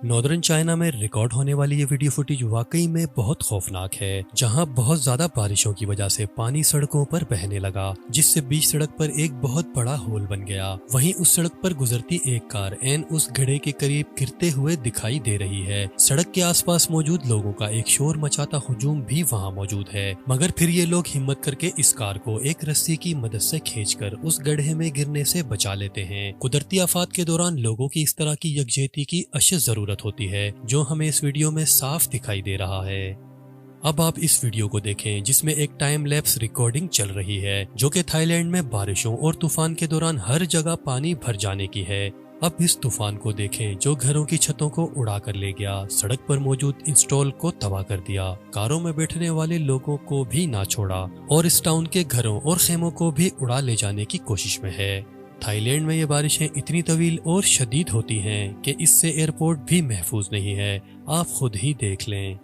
Northern China में record होने वाली ये वीडियो फुटेज वाकई में बहुत खौफनाक है, जहां बहुत ज्यादा बारिशों की वजह से पानी सड़कों पर बहने लगा, जिससे बीच सड़क पर एक बहुत बड़ा होल बन गया। वहीं उस सड़क पर गुजरती एक कार एन उस गड्ढे के करीब गिरते हुए दिखाई दे रही है। सड़क के आसपास मौजूद लोगों का एक शोर मचाता हुजूम भी वहां मौजूद है, मगर फिर ये लोग हिम्मत करके इस कार को एक रस्सी की मदद से खींचकर उस गड्ढे में गिरने से बचा लेते हैं। कुदरती आफात के दौरान लोगों की इस तरह की यकजहती की अशद जरूरत होती है, जो हमें इस वीडियो में साफ दिखाई दे रहा है। अब आप इस वीडियो को देखें, जिसमें एक टाइम लैप्स रिकॉर्डिंग चल रही है, जो कि थाईलैंड में बारिशों और तूफान के दौरान हर जगह पानी भर जाने की है। अब इस तूफान को देखें, जो घरों की छतों को उड़ा कर ले गया, सड़क पर मौजूद इंस्टॉल को तबाह कर दिया, कारों में बैठने वाले लोगों को भी ना छोड़ा और इस टाउन के घरों और खेमों को भी उड़ा ले जाने की कोशिश में है। थाईलैंड में ये बारिशें इतनी तवील और शदीद होती हैं कि इससे एयरपोर्ट भी महफूज नहीं है, आप खुद ही देख लें।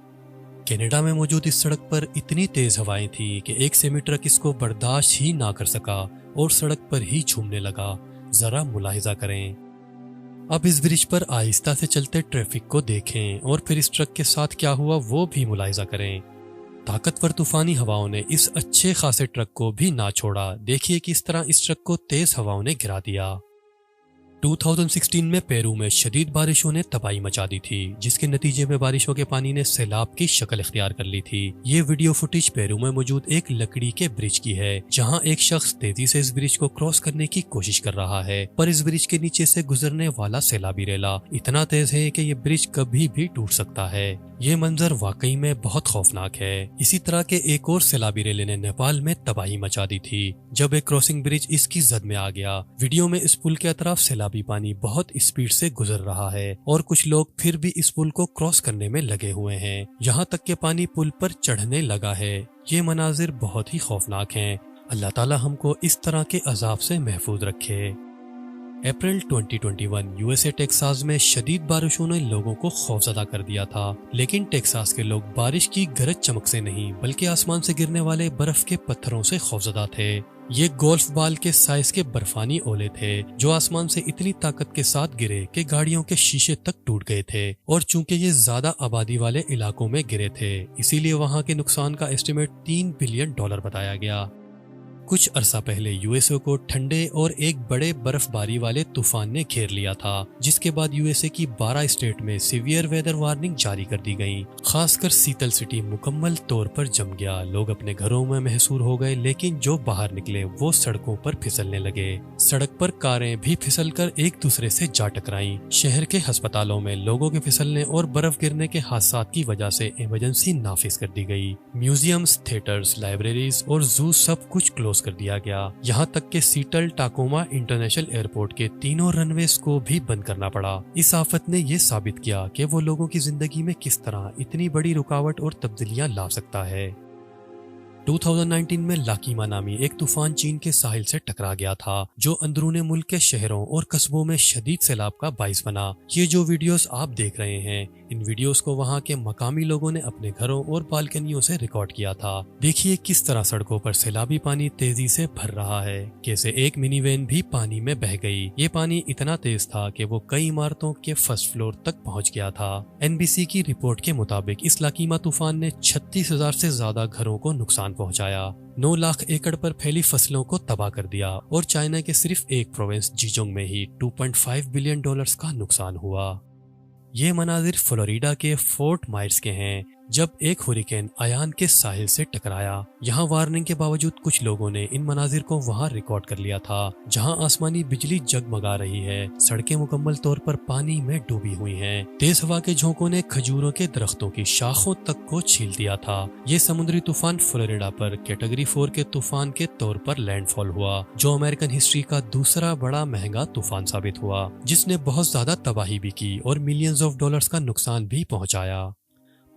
कनाडा में मौजूद इस सड़क पर इतनी तेज हवाएं थी कि एक सेमी ट्रक इसको बर्दाश्त ही ना कर सका और सड़क पर ही झूमने लगा। जरा मुलाहिजा करें। अब इस ब्रिज पर आहिस्ता से चलते ट्रैफिक को देखें और फिर इस ट्रक के साथ क्या हुआ वो भी मुलाहिजा करें। ताकतवर तूफानी हवाओं ने इस अच्छे खासे ट्रक को भी ना छोड़ा। देखिए किस तरह इस ट्रक को तेज हवाओं ने गिरा दिया। 2016 में पेरू में शदीद बारिशों ने तबाही मचा दी थी, जिसके नतीजे में बारिशों के पानी ने सैलाब की शक्ल इख्तियार कर ली थी। ये वीडियो फुटेज पेरू में मौजूद एक लकड़ी के ब्रिज की है, जहां एक शख्स तेजी से इस ब्रिज को क्रॉस करने की कोशिश कर रहा है, पर इस ब्रिज के नीचे से गुजरने वाला सैलाबी रेला इतना तेज है कि ये ब्रिज कभी भी टूट सकता है। ये मंजर वाकई में बहुत खौफनाक है। इसी तरह के एक और सैलाबी रेले ने नेपाल में तबाही मचा दी थी, जब एक क्रॉसिंग ब्रिज इसकी जद में आ गया। वीडियो में इस पुल के अतराफ सैलाबी पानी बहुत स्पीड से गुजर रहा है और कुछ लोग फिर भी इस पुल को क्रॉस करने में लगे हुए हैं, यहाँ तक कि पानी पुल पर चढ़ने लगा है। ये मनाजिर बहुत ही खौफनाक हैं। अल्लाह ताला हमको इस तरह के अजाब से महफूज रखे। अप्रैल 2021 यूएसए टेक्सास में शदीद बारिशों ने लोगों को खौफजदा कर दिया था, लेकिन टेक्सास के लोग बारिश की गरज चमक से नहीं बल्कि आसमान से गिरने वाले बर्फ के पत्थरों से खौफजदा थे। ये गोल्फ बॉल के साइज के बर्फानी ओले थे, जो आसमान से इतनी ताकत के साथ गिरे कि गाड़ियों के शीशे तक टूट गए थे। और चूंकि ये ज्यादा आबादी वाले इलाकों में गिरे थे, इसीलिए वहां के नुकसान का एस्टिमेट $3 बिलियन बताया गया। कुछ अरसा पहले यूएसए को ठंडे और एक बड़े बर्फबारी वाले तूफान ने घेर लिया था, जिसके बाद यूएसए की 12 स्टेट में सीवियर वेदर वार्निंग जारी कर दी गई। खासकर सीतल सिटी मुकम्मल तौर पर जम गया। लोग अपने घरों में महसूर हो गए, लेकिन जो बाहर निकले वो सड़कों पर फिसलने लगे। सड़क पर कारें भी फिसलकर एक दूसरे से जा टकराईं। शहर के अस्पतालों में लोगों के फिसलने और बर्फ गिरने के हादसात की वजह से इमरजेंसी नाफिज कर दी गई। म्यूजियम्स, थिएटर्स, लाइब्रेरीज और जू सब कुछ क्लोज कर दिया गया। यहाँ तक कि सीटल टाकोमा इंटरनेशनल एयरपोर्ट के तीनों रनवेज को भी बंद करना पड़ा। इस आफत ने यह साबित किया कि वो लोगों की जिंदगी में किस तरह इतनी बड़ी रुकावट और तब्दीलियां ला सकता है। 2019 में लाकीमा नामी एक तूफान चीन के साहिल से टकरा गया था, जो अंदरूने मुल्क के शहरों और कस्बों में शदीद सैलाब का बाइस बना। ये जो वीडियोस आप देख रहे हैं, इन वीडियोस को वहां के मकामी लोगों ने अपने घरों और बालकनियों से रिकॉर्ड किया था। देखिए किस तरह सड़कों पर सैलाबी पानी तेजी से भर रहा है। कैसे एक मिनी वैन भी पानी में बह गई। ये पानी इतना तेज था कि वो कई इमारतों के फर्स्ट फ्लोर तक पहुंच गया था। एनबीसी की रिपोर्ट के मुताबिक इस लाकीमा तूफान ने 36,000 से ज्यादा घरों को नुकसान पहुंचाया, 9 लाख एकड़ पर फैली फसलों को तबाह कर दिया और चाइना के सिर्फ एक प्रोविंस जीजोंग में ही $2.5 बिलियन का नुकसान हुआ। ये मनाजिर फ्लोरिडा के फोर्ट मायर्स के हैं, जब एक हुरिकेन आयान के साहिल से टकराया। यहाँ वार्निंग के बावजूद कुछ लोगों ने इन मनाजिर को वहाँ रिकॉर्ड कर लिया था, जहाँ आसमानी बिजली जगमगा रही है, सड़कें मुकम्मल तौर पर पानी में डूबी हुई हैं। तेज हवा के झोंकों ने खजूरों के दरख्तों की शाखों तक को छील दिया था। ये समुद्री तूफान फ्लोरिडा पर कैटेगरी 4 के तूफान के तौर पर लैंडफॉल हुआ, जो अमेरिकन हिस्ट्री का दूसरा बड़ा महंगा तूफान साबित हुआ, जिसने बहुत ज्यादा तबाही भी की और मिलियंस ऑफ डॉलर्स का नुकसान भी पहुंचाया।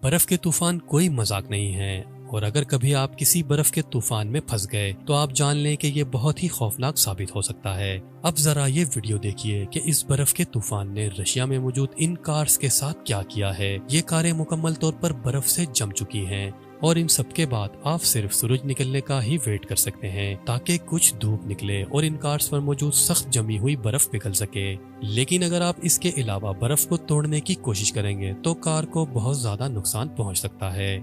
बर्फ के तूफान कोई मजाक नहीं है, और अगर कभी आप किसी बर्फ के तूफान में फंस गए तो आप जान लें कि ये बहुत ही खौफनाक साबित हो सकता है। अब जरा ये वीडियो देखिए कि इस बर्फ के तूफान ने रशिया में मौजूद इन कार्स के साथ क्या किया है। ये कारें मुकम्मल तौर पर बर्फ से जम चुकी हैं। और इन सब के बाद आप सिर्फ सूरज निकलने का ही वेट कर सकते हैं ताकि कुछ धूप निकले और इन कार्स पर मौजूद सख्त जमी हुई बर्फ पिघल सके। लेकिन अगर आप इसके अलावा बर्फ को तोड़ने की कोशिश करेंगे तो कार को बहुत ज्यादा नुकसान पहुंच सकता है।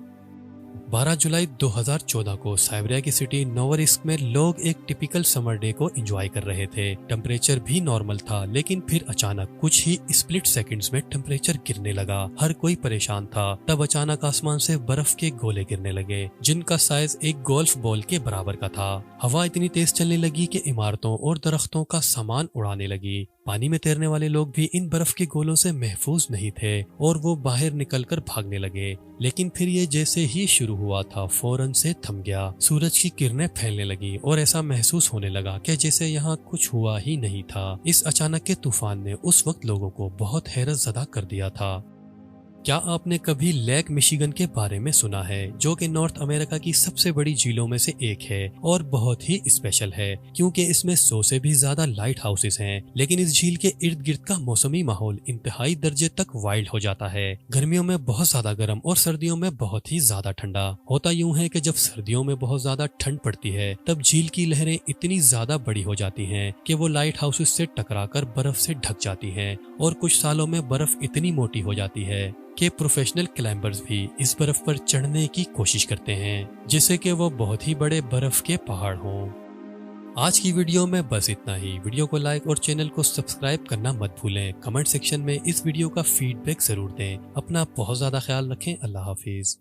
12 जुलाई 2014 को साइबेरिया की सिटी नोवोसिस्क में लोग एक टिपिकल समर डे को एंजॉय कर रहे थे। टेम्परेचर भी नॉर्मल था, लेकिन फिर अचानक कुछ ही स्प्लिट सेकंड्स में टेम्परेचर गिरने लगा। हर कोई परेशान था। तब अचानक आसमान से बर्फ के गोले गिरने लगे जिनका साइज एक गोल्फ बॉल के बराबर का था। हवा इतनी तेज चलने लगी कि इमारतों और दरख्तों का सामान उड़ाने लगी। पानी में तैरने वाले लोग भी इन बर्फ के गोलों से महफूज नहीं थे और वो बाहर निकलकर भागने लगे। लेकिन फिर ये जैसे ही शुरू हुआ था फौरन से थम गया। सूरज की किरणें फैलने लगी और ऐसा महसूस होने लगा कि जैसे यहाँ कुछ हुआ ही नहीं था। इस अचानक के तूफान ने उस वक्त लोगों को बहुत हैरत ज़दा कर दिया था। क्या आपने कभी लेक मिशिगन के बारे में सुना है, जो कि नॉर्थ अमेरिका की सबसे बड़ी झीलों में से एक है और बहुत ही स्पेशल है क्योंकि इसमें 100 से भी ज्यादा लाइट हाउसेस हैं। लेकिन इस झील के इर्द गिर्द का मौसमी माहौल इंतहाई दर्जे तक वाइल्ड हो जाता है। गर्मियों में बहुत ज्यादा गर्म और सर्दियों में बहुत ही ज्यादा ठंडा। होता यूं है कि जब सर्दियों में बहुत ज्यादा ठंड पड़ती है तब झील की लहरें इतनी ज्यादा बड़ी हो जाती हैं कि वो लाइट हाउसेस से टकराकर बर्फ से ढक जाती हैं और कुछ सालों में बर्फ इतनी मोटी हो जाती है कि प्रोफेशनल क्लाइंबर्स भी इस बर्फ पर चढ़ने की कोशिश करते हैं, जिससे कि वो बहुत ही बड़े बर्फ के पहाड़ हों। आज की वीडियो में बस इतना ही। वीडियो को लाइक और चैनल को सब्सक्राइब करना मत भूलें। कमेंट सेक्शन में इस वीडियो का फीडबैक जरूर दें। अपना बहुत ज्यादा ख्याल रखें। अल्लाह हाफिज।